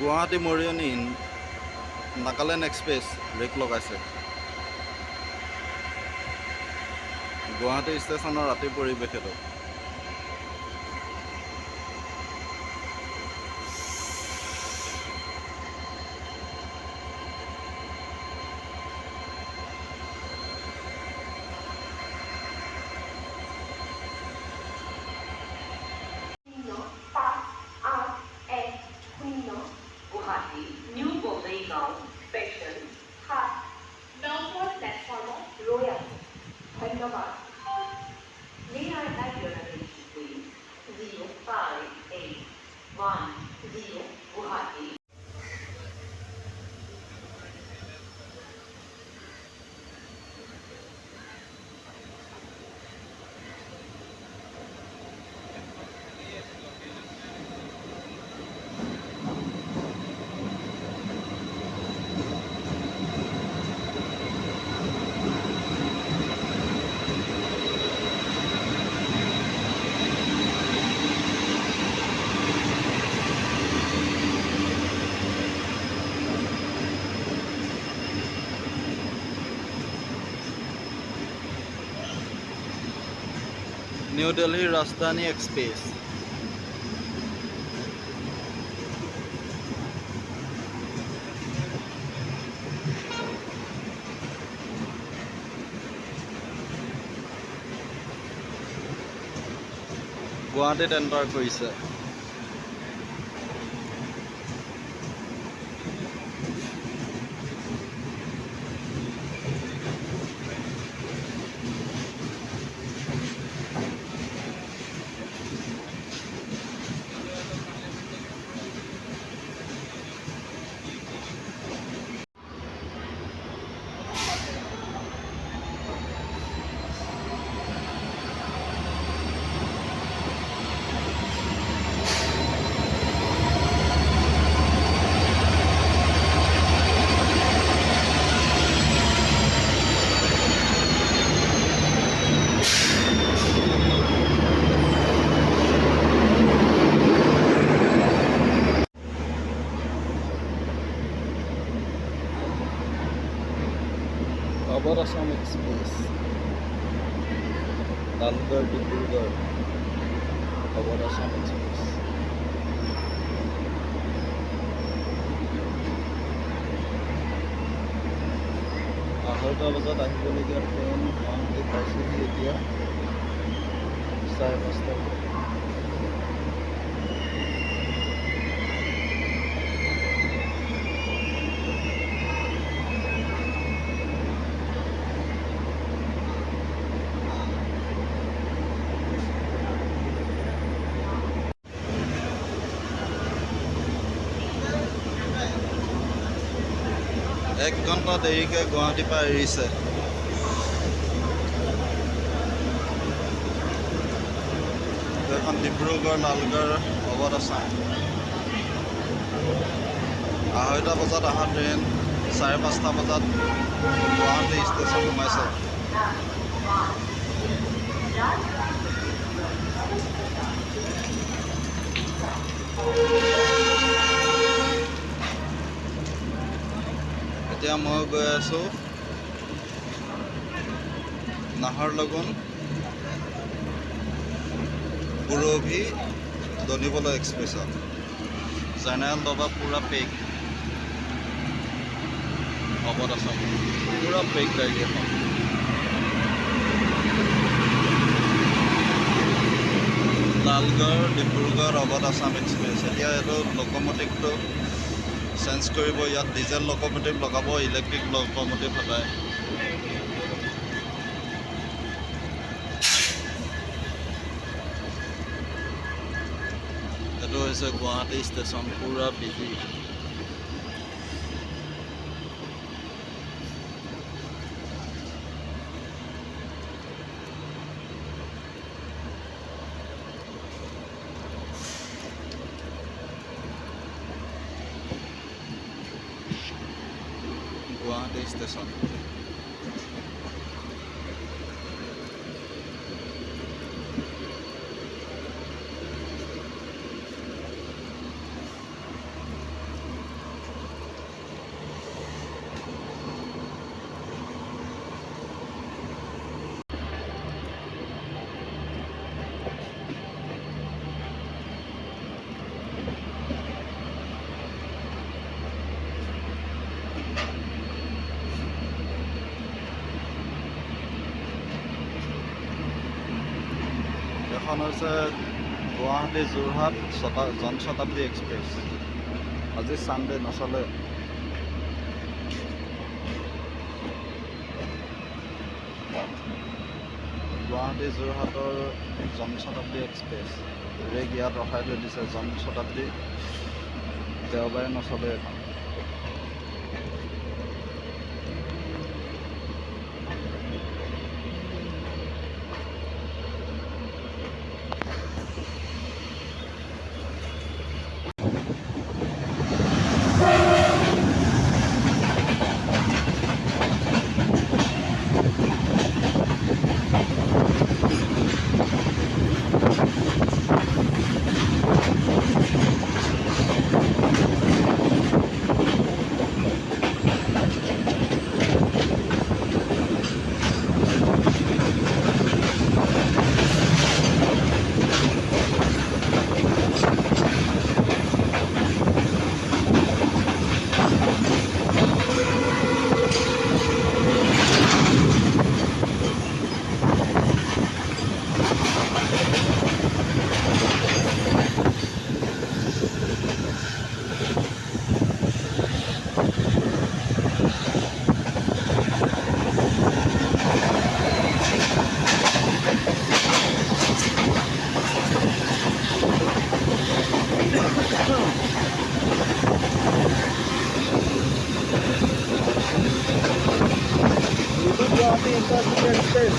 Guwahati Mariani Nagaland express break লগাইছে। গুৱাহাটী ষ্টেচনৰ ৰাতিৰ পৰিৱেশ এইটো। Guwahati, New Bongaigaon, Special, Melbourne Platform, Royal, Hyderabad. May I have your attention, please? 058110 Guwahati. New দিল্লীৰ ৰাজধানী এক্সপ্ৰেছ। গুৱাহাটীত এণ্টাৰ কৰিছে। Awadh Assam express Lalgarh Dibrugarh Awadh Assam express. আঢ়ৈটা বজাত আহিবলগীয়া ট্ৰেইন গুৱাহাটী পাইছেহি এতিয়া 5:30 বজাত। এক ঘণ্টা দেৰিকৈ গুৱাহাটীৰ পৰা এৰিছে। এখন ডিব্ৰুগড় লালগড় অৱধ আছাম। 2:30 বজাত অহা ট্ৰেইন 5:30 বজাত গুৱাহাটী ষ্টেচন সোমাইছে। এতিয়া মই গৈ আছোঁ নাহৰলগুন পুৰভি দনিবলৈ এক্সপ্ৰেছত। জেনেৰেল ডবা পূৰা পেক। অৱধ আছাম পূৰা পেক গাড়ী এখন। লালগড় ডিব্ৰুগড় অৱধ আছাম এক্সপ্ৰেছ। এতিয়া এইটো লোক'ম'টিভটো চেঞ্জ কৰিব। ইয়াত ডিজেল লোক'ম'টিভ লগাব, ইলেক্ট্ৰিক লোক'ম'টিভ হটাই। এইটো হৈছে গুৱাহাটী ষ্টেচন, পূৰা বিজি। গুৱাহাটী ষ্টেচন। হৈছে গুৱাহাটী যোৰহাট জনশতাব্দী এক্সপ্ৰেছ। আজি ছানডে নচলে। গুৱাহাটী যোৰহাটৰ জনশতাব্দী এক্সপ্ৰেছ ৰেক ইয়াত ৰখাই থৈ দিছে। জনশতাব্দী দেওবাৰে নচলে এখন। Guwahati Intercity Express.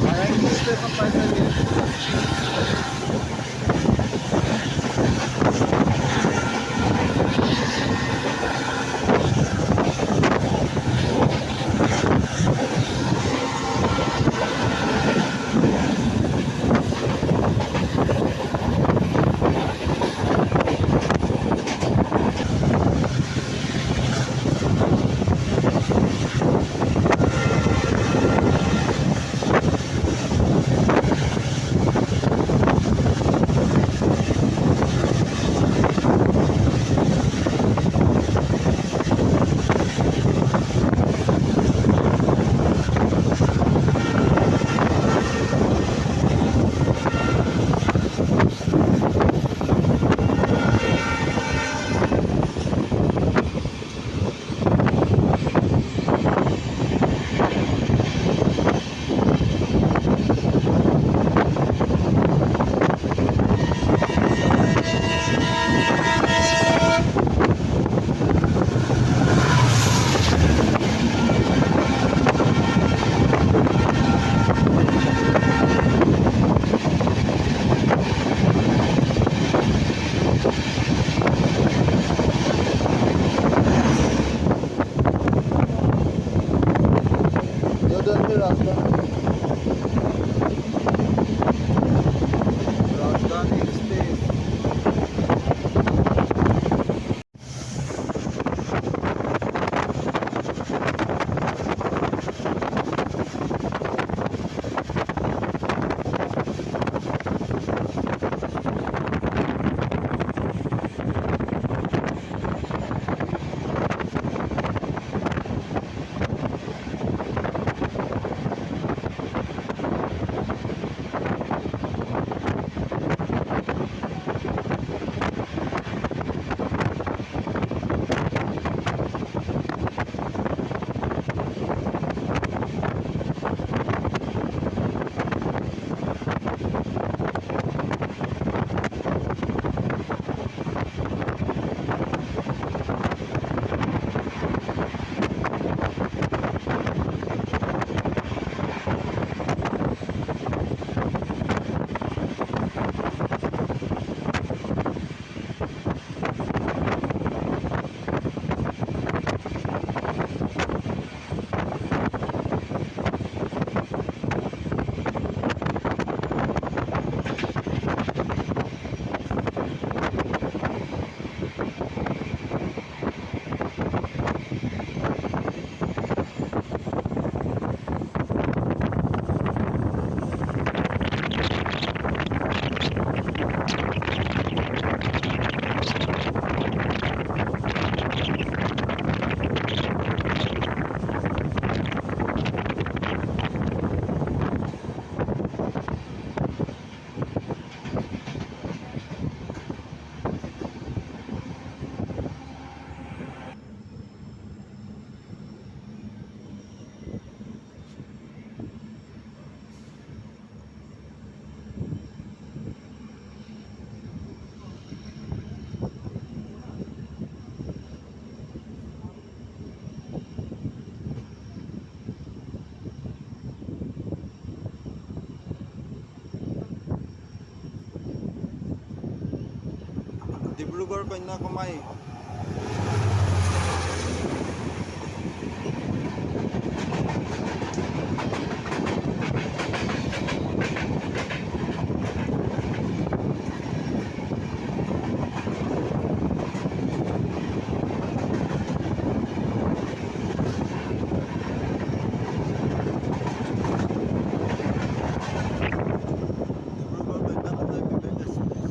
Nayanggiri Station পাইছেগে। Dibrugarh Kanyakumari Dibrugarh Kanyakumari Vivek express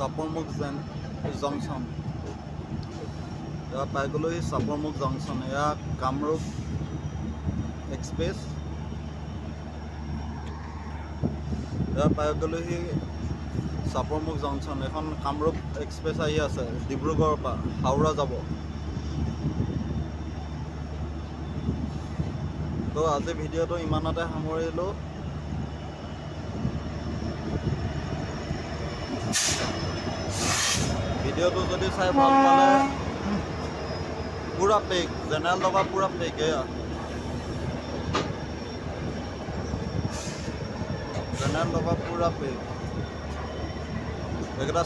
Chaparmukh junction. এয়া পাই গ'লোহি চাপৰমুখ জংচন। এয়া কামৰূপ এক্সপ্ৰেছ। এয়া পাই গ'লোহি চাপৰমুখ জংচন। এখন কামৰূপ এক্সপ্ৰেছ আহি আছে ডিব্ৰুগড়ৰ পৰা হাওৰা যাব। তো আজি ভিডিঅ'টো ইমানতে সামৰিলোঁ। ভিডিঅ'টো যদি চাই ভাল পালে পুৰা পেক জেনেৰেল ডবা পুৰা পেক। এয়া জেনেৰেল ডবা পুৰা পেক। এইকেইটা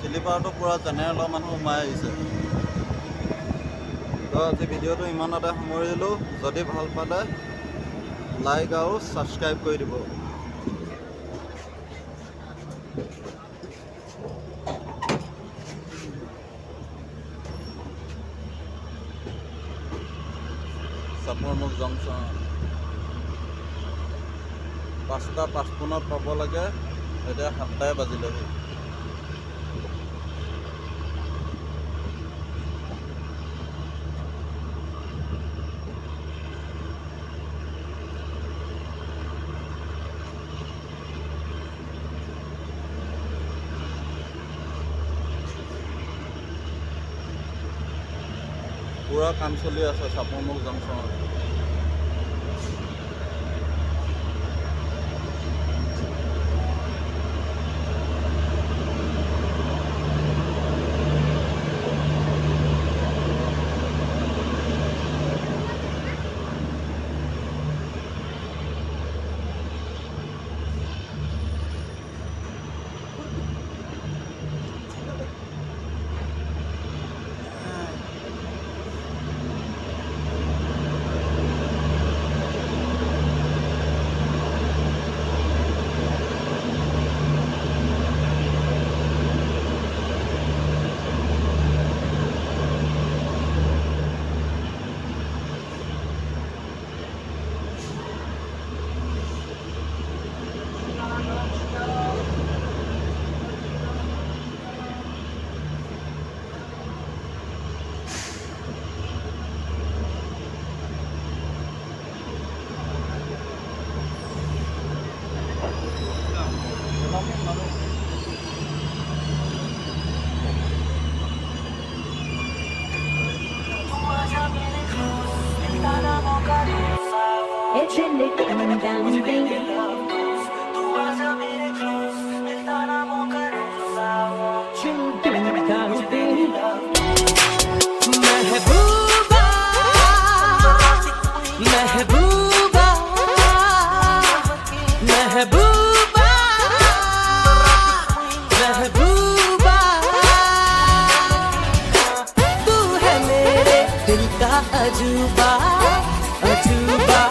শ্লিপাৰটো পুৰা জেনেৰেলৰ মানুহ সোমাই আহিছে। তো আজি ভিডিঅ'টো ইমানতে সামৰিলোঁ। যদি ভাল পালে লাইক আৰু ছাবস্ক্ৰাইব কৰি দিব। চাপৰমুখ জংচন 5:55 পাব লাগে। এতিয়া 7টাই বাজিলেহি। পুৰা কাম চলি আছে Chaparmukh জংচনত। It's a little down thing. Mehbooba, Mehbooba, Mehbooba, Mehbooba, तू है मेरे दिल का अजूबा, अजूबा।